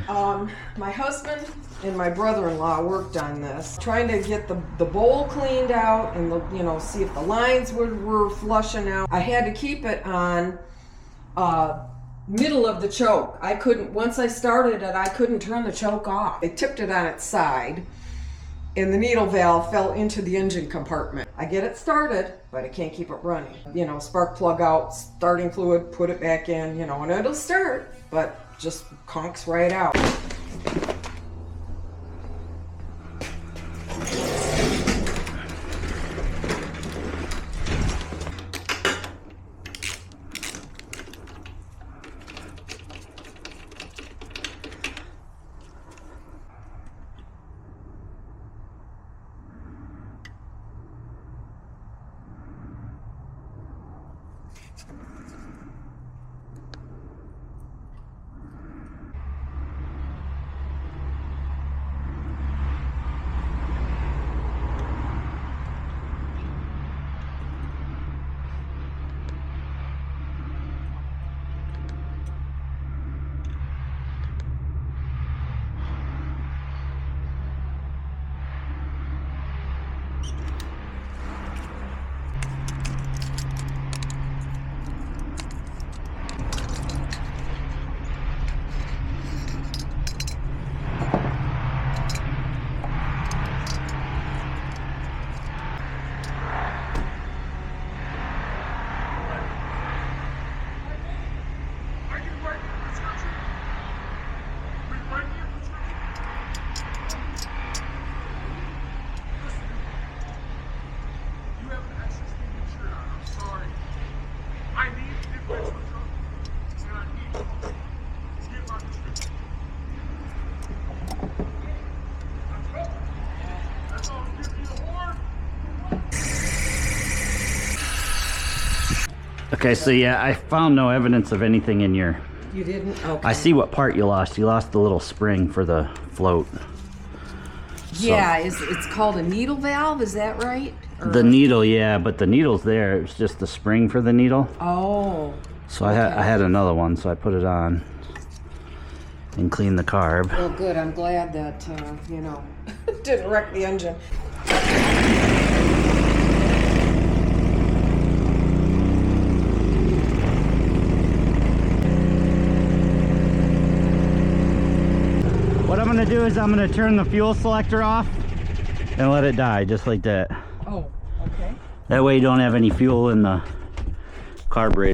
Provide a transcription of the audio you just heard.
My husband and my brother-in-law worked on this, trying to get the bowl cleaned out and see if the lines were flushing out. I had to keep it on middle of the choke. I couldn't, once I started it, I couldn't turn the choke off. They tipped it on its side and the needle valve fell into the engine compartment. I get it started, but I can't keep it running. Spark plug out, starting fluid, put it back in, and it'll start, but just conks right out. Okay, so yeah, I found no evidence of anything in your... You didn't? Okay. I see what part you lost. You lost the little spring for the float. Yeah, it's called a needle valve, is that right? The needle, yeah, but the needle's there. It's just the spring for the needle. Oh. So I had another one, so I put it on and cleaned the carb. Well, good. I'm glad that, didn't wreck the engine. What I'm gonna do is I'm gonna turn the fuel selector off and let it die, just like that. Oh, okay. That way you don't have any fuel in the carburetor.